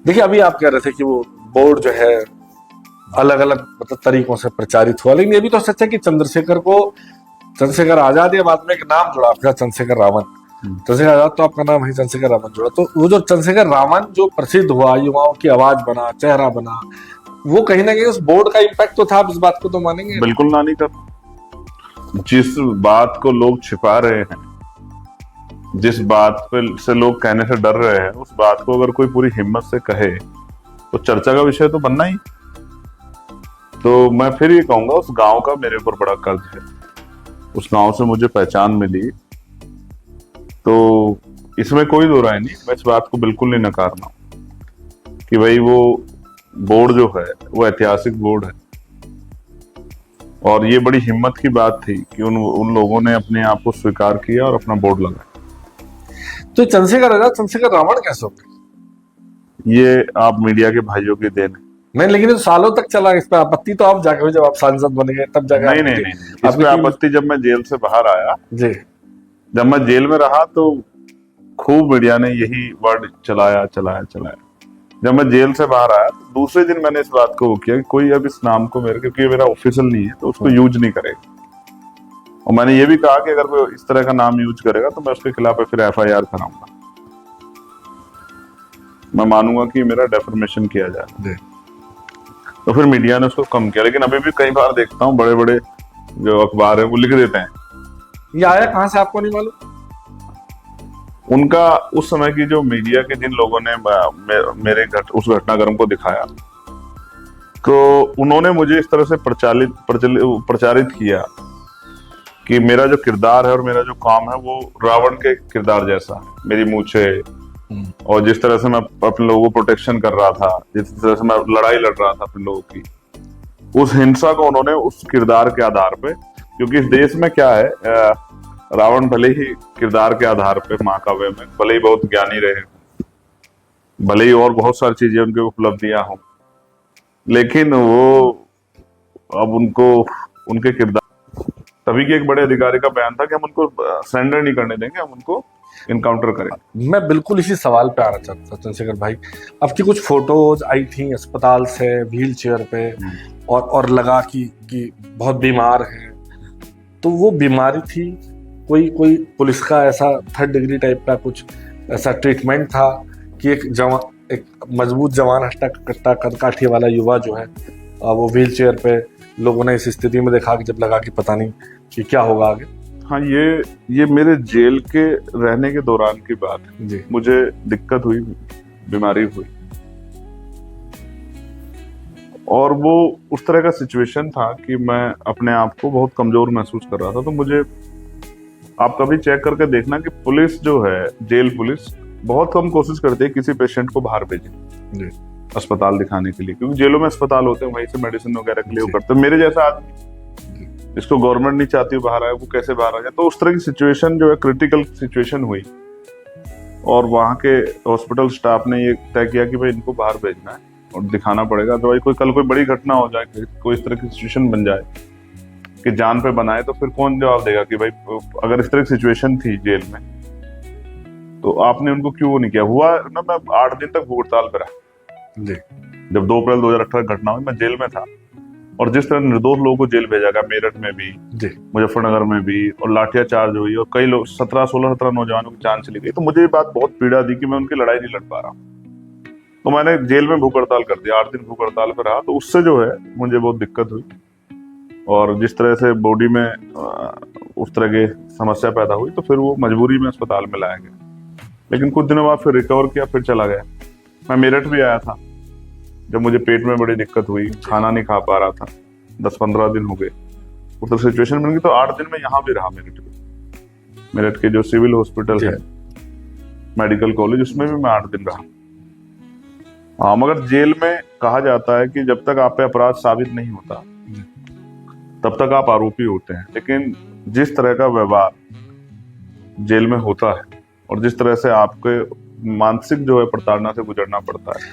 देखिए, अभी आप कह रहे थे कि वो बोर्ड जो है अलग अलग मतलब तरीकों से प्रचारित हुआ, लेकिन ये भी तो सच है कि चंद्रशेखर आजाद या बाद में एक नाम जुड़ा आपका चंद्रशेखर रावण। चंद्रशेखर आजाद तो आपका नाम है, चंद्रशेखर रावण जुड़ा, तो वो जो चंद्रशेखर रावण जो प्रसिद्ध हुआ, युवाओं की आवाज बना, चेहरा बना, वो कहीं ना कहीं उस बोर्ड का इम्पैक्ट तो था। आप इस बात को तो मानेंगे? बिल्कुल ना, नहीं कर। जिस बात को लोग छिपा रहे हैं, जिस बात पे से लोग कहने से डर रहे हैं, उस बात को अगर कोई पूरी हिम्मत से कहे तो चर्चा का विषय तो बनना ही। तो मैं फिर ये कहूंगा, उस गांव का मेरे ऊपर बड़ा कर्ज है। उस गांव से मुझे पहचान मिली, तो इसमें कोई दो राय नहीं। मैं इस बात को बिल्कुल नहीं नकार रहा हूं कि भाई वो बोर्ड जो है वो ऐतिहासिक बोर्ड है, और ये बड़ी हिम्मत की बात थी कि उन लोगों ने अपने आप को स्वीकार किया और अपना बोर्ड लगाया। तो चंद्रशेखर आजाद चंद्रशेखर रावण कैसे हो गए? ये आप मीडिया के भाइयों की देन है। नहीं, लेकिन ये तो सालों तक चला। इस पे आपत्ति तो आप जाके हुई जब आप सांसद बन गए, तब जाके नहीं नहीं नहीं, इस पे आपत्ति जब मैं जेल से बाहर आया जी। जब मैं जेल में रहा तो खूब मीडिया ने यही वर्ड चलाया चलाया चलाया। जब मैं जेल से बाहर आया तो दूसरे दिन मैंने इस बात को किया कि कोई अब इस नाम को क्योंकि ये मेरा ऑफिशियल नहीं है, तो उसको यूज नहीं करेगा। और मैंने ये भी कहा कि अगर कोई इस तरह का नाम यूज करेगा तो मैं उसके खिलाफ फिर FIR कराऊंगा। मैं मानूंगा कि मेरा डेफर्मेशन किया जाए। तो फिर मीडिया ने उसको कम किया, लेकिन अभी भी कई बार देखता हूँ बड़े बड़े जो अखबार है वो लिख देते हैं। ये आया कहाँ से आपको नहीं मालूम? उनका उस समय की जो मीडिया के जिन लोगों ने मेरे उस घटनाक्रम को दिखाया, तो उन्होंने मुझे इस तरह से प्रचारित किया कि मेरा जो किरदार है और मेरा जो काम है वो रावण के किरदार जैसा है। मेरी मूछे और जिस तरह से मैं अपने लोगों को प्रोटेक्शन कर रहा था, जिस तरह से मैं लड़ाई लड़ रहा था अपने लोगों की, उस हिंसा को उन्होंने उस किरदार के आधार पे, क्योंकि इस देश में क्या है, रावण भले ही किरदार के आधार पे महाकाव्य में भले ही बहुत ज्ञानी रहे, भले ही और बहुत सारी चीजें उनकी उपलब्धियां हों, लेकिन वो अब उनको उनके किरदार, तभी के एक बड़े अधिकारी का बयान था कि हम उनको सरेंडर नहीं करने देंगे, हम उनको इनकाउंटर करेंगे। मैं बिल्कुल इसी सवाल पे आना चाहता था चंद्रशेखर भाई। आपकी कुछ फोटोज आई थी अस्पताल से व्हील चेयर पे, और लगा कि बहुत बीमार है। तो वो बीमारी थी, कोई पुलिस का ऐसा 3rd डिग्री टाइप का कुछ ऐसा ट्रीटमेंट था कि एक मजबूत जवान हट्टा कट्टा कदकाठी वाला युवा जो है वो व्हील चेयर पे, लोगों ने इस स्थिति में देखा कि जब लगा कि पता नहीं कि क्या होगा आगे। हाँ, ये मेरे जेल के रहने के दौरान की बात है जी। मुझे दिक्कत हुई, बीमारी हुई, और वो उस तरह का सिचुएशन था कि मैं अपने आप को बहुत कमजोर महसूस कर रहा था। तो मुझे, आप कभी चेक करके देखना कि पुलिस जो है, जेल पुलिस बहुत कम कोशिश करती है किसी पेशेंट को बाहर भेजे अस्पताल दिखाने के लिए, क्योंकि जेलों में अस्पताल होते हैं, वहीं से मेडिसिन वगैरह के लिए वो करते हैं। मेरे जैसा आदमी जिसको गवर्नमेंट नहीं चाहती बाहर आए, वो कैसे बाहर आ जाए? तो उस तरह की सिचुएशन जो है, क्रिटिकल सिचुएशन हुई, और वहां के हॉस्पिटल स्टाफ ने ये तय किया कि भाई इनको बाहर भेजना है और दिखाना पड़ेगा। तो भाई कल कोई बड़ी घटना हो जाए, कोई इस तरह की सिचुएशन बन जाए कि जान पे बनाए, तो फिर कौन जवाब देगा कि भाई अगर इस तरह की सिचुएशन थी जेल में तो आपने उनको क्यों नहीं किया? हुआ ना, मैं 8 दिन तक भूख हड़ताल पे रहा जी। जब 2 अप्रैल 2018 घटना हुई, मैं जेल में था, और जिस तरह निर्दोष लोगों को जेल भेजा गया, मेरठ में भी, मुजफ्फरनगर में भी, और लाठिया चार्ज हुई, और कई लोग 16 नौजवानों की जान चली गई। तो मुझे ये बात बहुत पीड़ा दी कि मैं उनकी लड़ाई नहीं लड़ पा रहा। तो मैंने जेल में भूख हड़ताल कर दिया, 8 दिन भूख हड़ताल पर रहा। तो उससे जो है मुझे बहुत दिक्कत हुई, और जिस तरह से बॉडी में उस तरह की समस्या पैदा हुई, तो फिर वो मजबूरी में अस्पताल में लाया गया। लेकिन कुछ दिनों बाद फिर रिकवर किया, फिर चला गया। मैं मेरठ भी आया था जब मुझे पेट में बड़ी दिक्कत हुई, खाना नहीं खा पा रहा था, 10-15 दिन हो गए, उस तरह सिचुएशन बन गई। तो 8 दिन में यहाँ भी रहा मेरठ के जो सिविल हॉस्पिटल है, मेडिकल कॉलेज, उसमें भी मैं 8 दिन रहा। हाँ, मगर जेल में कहा जाता है कि जब तक आप पे अपराध साबित नहीं होता तब तक आप आरोपी होते हैं। लेकिन जिस तरह का व्यवहार जेल में होता है, और जिस तरह से आपके मानसिक जो है प्रताड़ना से गुजरना पड़ता है,